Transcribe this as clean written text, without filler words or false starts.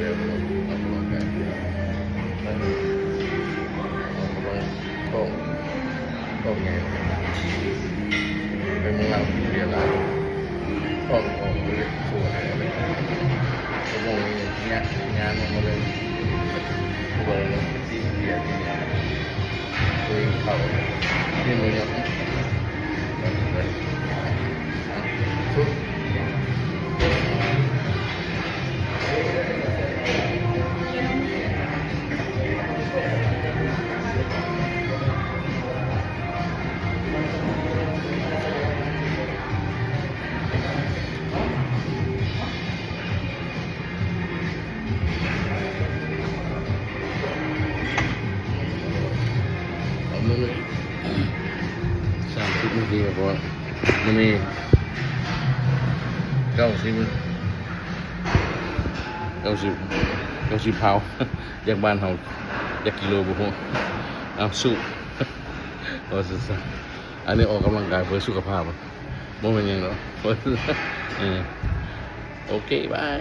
เลยออกกำลังกายมันออกกำลังต้องไงเป็นมึงเราเรียนแล้วต้องออกเลยสวยอะไรชั่วโมงนี้งานมันเลยสวยเลยที่เรียนตัวเองเขาที่มึงยังชุด30 นาทีครับผมมันมี90เผาจากบ้านเราจากกิโลบุหเอาสู้โอ้สุดๆอันนี้ออกกำลังกายเพื่อสุขภาพบ่เป็นยังเนาะโอเคบาย